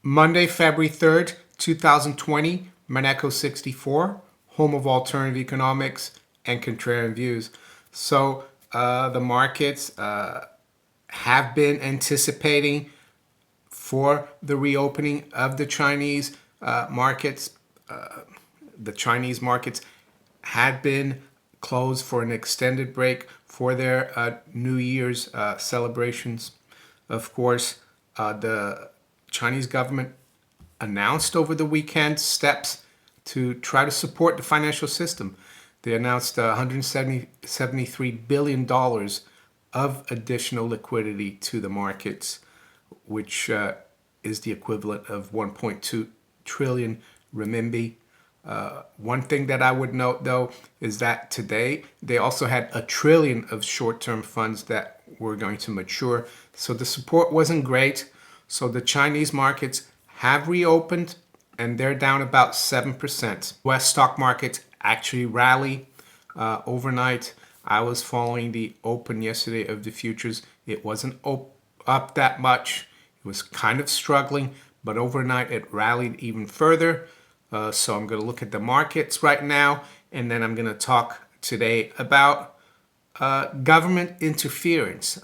Monday, February 3rd, 2020, Maneco 64, home of alternative economics and contrarian views. So the markets have been anticipating for the reopening of the Chinese markets. The Chinese markets had been closed for an extended break for their New Year's celebrations. Of course, the Chinese government announced over the weekend steps to try to support the financial system. They announced $173 billion of additional liquidity to the markets, which is the equivalent of 1.2 trillion renminbi. One thing that I would note, though, is that today they also had $1 trillion of short-term funds that were going to mature. So the support wasn't great. So the Chinese markets have reopened and they're down about 7%. West stock markets actually rally overnight. I was following the open yesterday of the futures. It wasn't up that much. It was kind of struggling, but overnight it rallied even further. So I'm going to look at the markets right now, and then I'm going to talk today about government interference,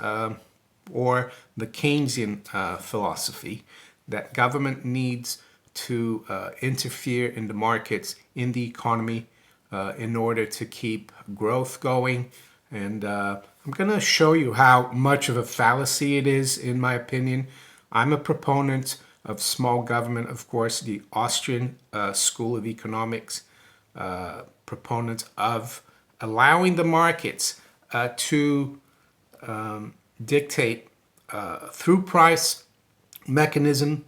or the Keynesian philosophy that government needs to interfere in the markets, in the economy, in order to keep growth going. And I'm going to show you how much of a fallacy it is, in my opinion. I'm a proponent of small government, of course, the Austrian School of Economics, proponent of allowing the markets to dictate through price mechanism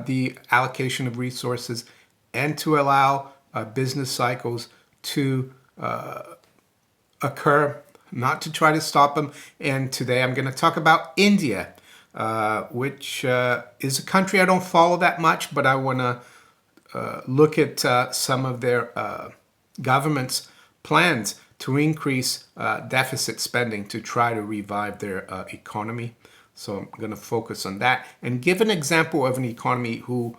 the allocation of resources, and to allow business cycles to occur, not to try to stop them. And today I'm going to talk about India, which is a country I don't follow that much, but I want to look at some of their government's plans to increase deficit spending to try to revive their economy. So I'm going to focus on that and give an example of an economy who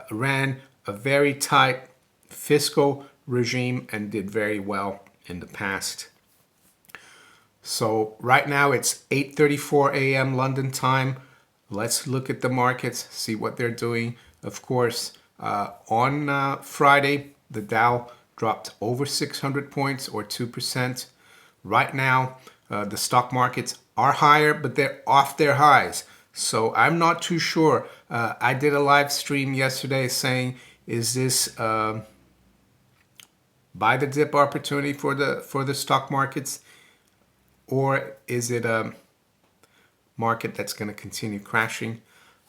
ran a very tight fiscal regime and did very well in the past. So right now it's 8:34 a.m. London time. Let's look at the markets, see what they're doing. Of course, on Friday, the Dow dropped over 600 points, or 2%. Right now, the stock markets are higher, but they're off their highs. So I'm not too sure. I did a live stream yesterday saying, is this buy the dip opportunity for the stock markets, or is it a market that's going to continue crashing?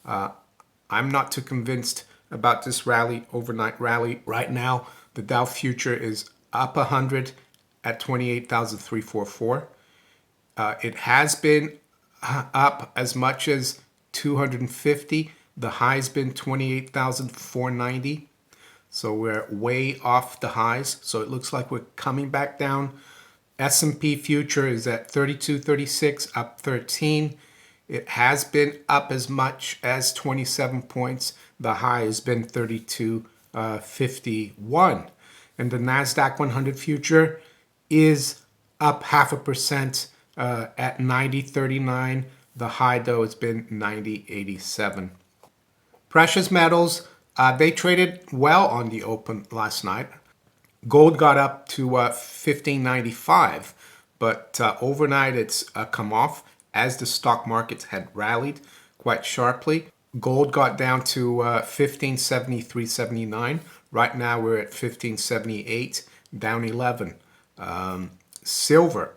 I'm not too convinced about this rally, overnight rally. Right now, the Dow future is up 100 at 28,344. It has been up as much as 250. The high's been 28,490. So we're way off the highs. So it looks like we're coming back down. S&P future is at 3236, up 13. It has been up as much as 27 points. The high has been 3251. And the NASDAQ 100 future is up 0.5% at 90.39. The high, though, has been 90.87. Precious metals, they traded well on the open last night. Gold got up to 1595, but overnight it's come off as the stock markets had rallied quite sharply. Gold got down to 1573.79. Right now we're at 1578, down 11. Silver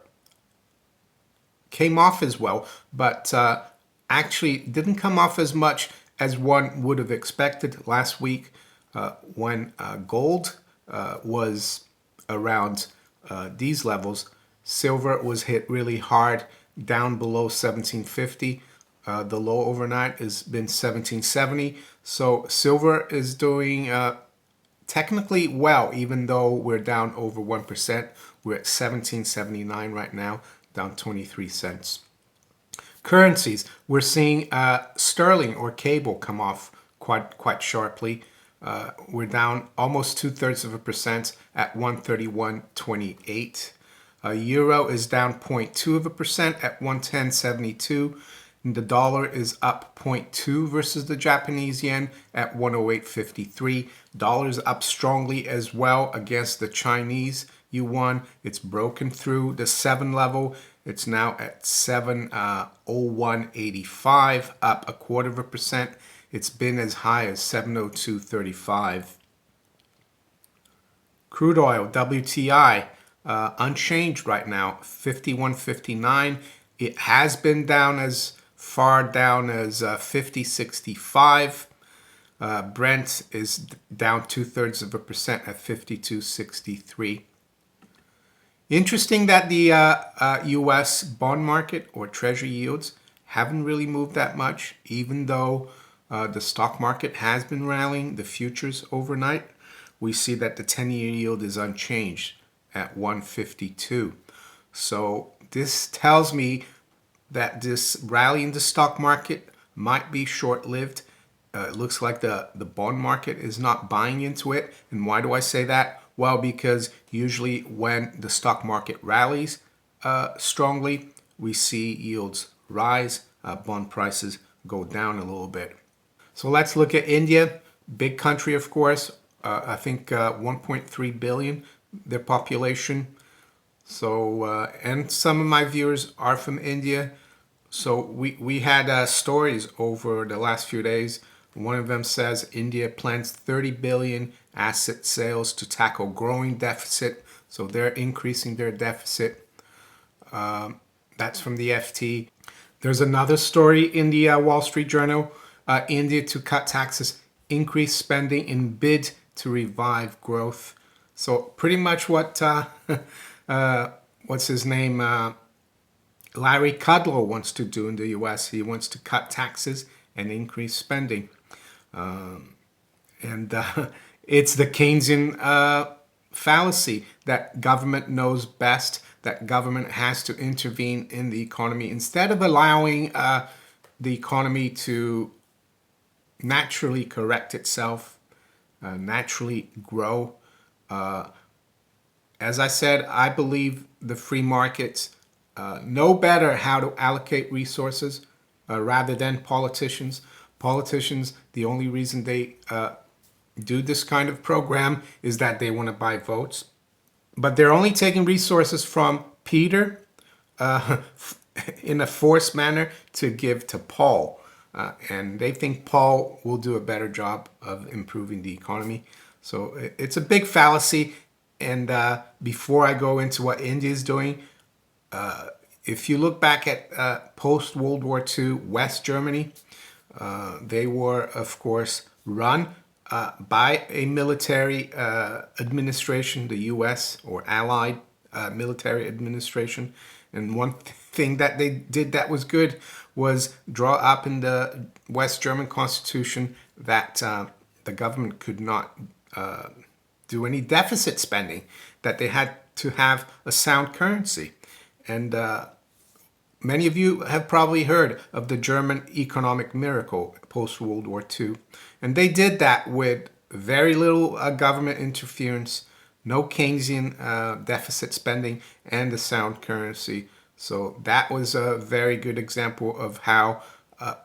came off as well, but actually didn't come off as much as one would have expected last week when gold was around these levels. Silver was hit really hard, down below 1750. The low overnight has been 1770. So silver is doing technically well, even though we're down over 1%. We're at 1779 right now, down 23 cents. Currencies, we're seeing sterling or cable come off quite sharply. We're down almost 2/3% at 131.28. Euro is down 0.2% at 110.72. The dollar is up 0.2 versus the Japanese yen at 108.53. Dollar's up strongly as well against the Chinese yuan. It's broken through the 7 level. It's now at 701.85, up 1/4%. It's been as high as 702.35. Crude oil, WTI, unchanged right now, 51.59. It has been down as far down as 50.65. Brent is down 2/3% at 52.63. Interesting that the U.S. bond market or treasury yields haven't really moved that much, even though the stock market has been rallying the futures overnight. We see that the 10-year yield is unchanged at 152. So this tells me that this rally in the stock market might be short-lived. It looks like the bond market is not buying into it. And why do I say that? Well, because usually when the stock market rallies strongly, we see yields rise, bond prices go down a little bit. So let's look at India, big country, of course. I think 1.3 billion, their population. So, and some of my viewers are from India. So we had stories over the last few days. One of them says India plans 30 billion asset sales to tackle growing deficit. So they're increasing their deficit. That's from the FT. There's another story in the Wall Street Journal. India to cut taxes, increase spending in bid to revive growth. So pretty much what, what's his name? Larry Kudlow wants to do in the U.S. He wants to cut taxes and increase spending. It's the Keynesian fallacy that government knows best, that government has to intervene in the economy instead of allowing the economy to naturally correct itself, naturally grow. As I said, I believe the free markets know better how to allocate resources rather than politicians. Politicians, the only reason they do this kind of program is that they want to buy votes. But they're only taking resources from Peter in a forced manner to give to Paul. And they think Paul will do a better job of improving the economy. So it's a big fallacy. And before I go into what India is doing, if you look back at post-World War II West Germany, they were, of course, run by a military administration, the U.S. or allied military administration. And one thing that they did that was good was draw up in the West German constitution that the government could not do any deficit spending, that they had to have a sound currency. And many of you have probably heard of the German economic miracle post-World War II. And they did that with very little government interference, no Keynesian deficit spending, and a sound currency. So that was a very good example of how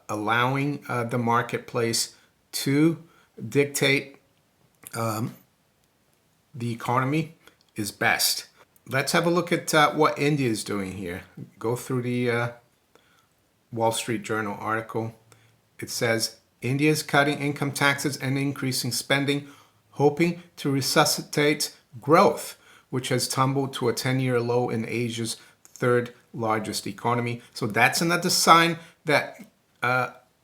allowing the marketplace to dictate the economy is best. Let's have a look at what India is doing here. Go through the Wall Street Journal article. It says, India is cutting income taxes and increasing spending, hoping to resuscitate growth, which has tumbled to a 10-year low in Asia's third largest economy. So that's another sign that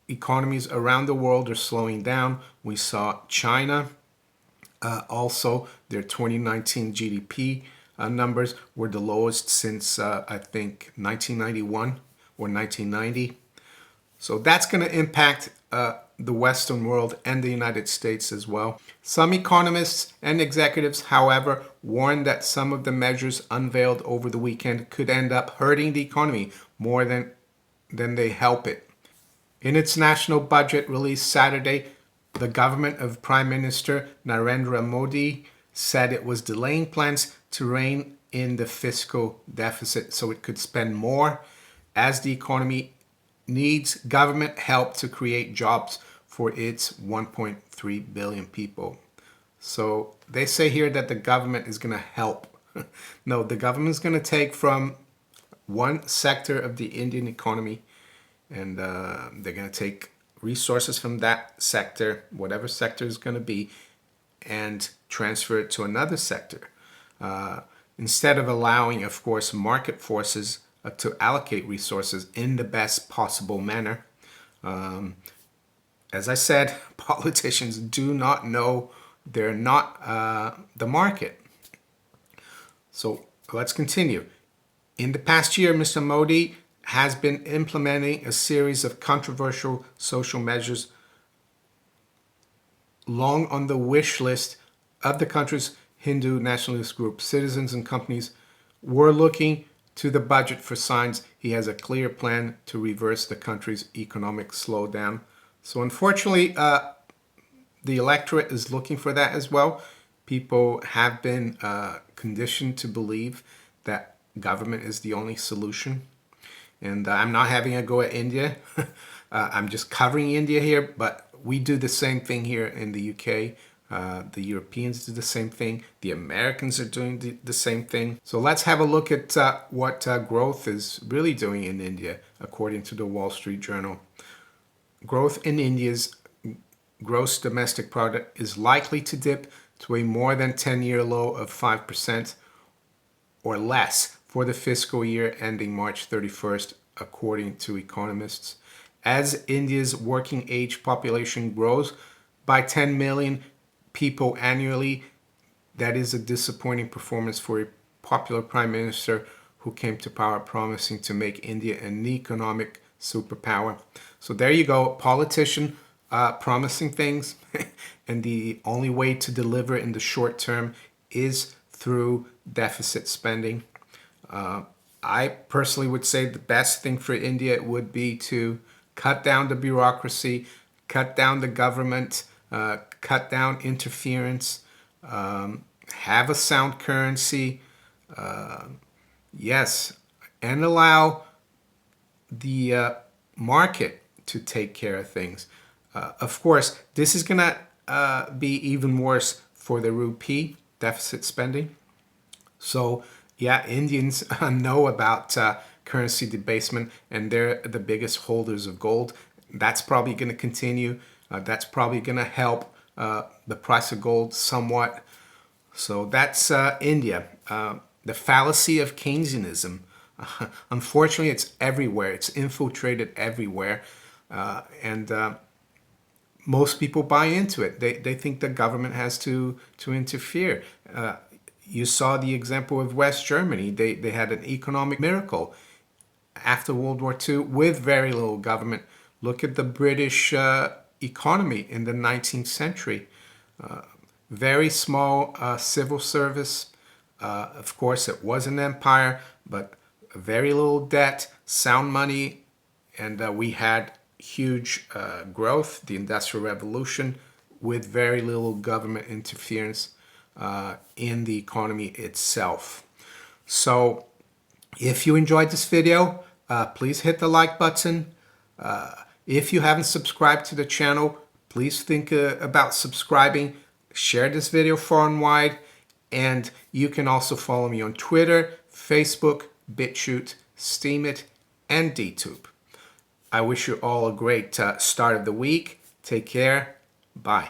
economies around the world are slowing down. We saw China also, their 2019 GDP numbers were the lowest since I think 1991 or 1990. So that's going to impact the Western world and the United States as well. Some economists and executives, however, warn that some of the measures unveiled over the weekend could end up hurting the economy more than they help it. In its national budget released Saturday, The government of Prime Minister Narendra Modi said it was delaying plans to rein in the fiscal deficit so it could spend more as the economy needs government help to create jobs for its 1.3 billion people. So they say here that the government is going to help. No, the government is going to take from one sector of the Indian economy, and they're going to take resources from that sector, whatever sector is going to be, and transfer it to another sector. Instead of allowing, of course, market forces to allocate resources in the best possible manner. As I said, politicians do not know, they're not the market. So let's continue. In the past year, Mr. Modi has been implementing a series of controversial social measures long on the wish list of the country's Hindu nationalist group. Citizens and companies were looking to the budget for signs he has a clear plan to reverse the country's economic slowdown. So unfortunately, the electorate is looking for that as well. People have been conditioned to believe that government is the only solution. And I'm not having a go at India. I'm just covering India here, but we do the same thing here in the UK. The Europeans do the same thing. The Americans are doing the same thing. So let's have a look at what growth is really doing in India, according to the Wall Street Journal. Growth in India's gross domestic product is likely to dip to a more than 10-year low of 5% or less for the fiscal year ending March 31st, according to economists. As India's working age population grows by 10 million people annually, that is a disappointing performance for a popular prime minister who came to power promising to make India an economic superpower. So there you go, politician promising things, and the only way to deliver in the short term is through deficit spending. I personally would say the best thing for India would be to cut down the bureaucracy, cut down the government, cut down interference, have a sound currency, yes, and allow the market to take care of things. Of course, this is going to be even worse for the rupee, deficit spending. So, yeah, Indians know about currency debasement, and they're the biggest holders of gold. That's probably going to continue. That's probably going to help the price of gold somewhat. So that's India. The fallacy of Keynesianism. Unfortunately, it's everywhere. It's infiltrated everywhere. And most people buy into it. They think the government has to interfere. You saw the example of West Germany. They had an economic miracle after World War II with very little government. Look at the British economy in the 19th century. Very small civil service. Of course, it was an empire, but very little debt, sound money, and we had huge growth, the Industrial Revolution, with very little government interference in the economy itself. So if you enjoyed this video, please hit the like button. If you haven't subscribed to the channel, please think about subscribing. Share this video far and wide. And you can also follow me on Twitter, Facebook, BitChute, Steemit, and DTube. I wish you all a great start of the week. Take care. Bye.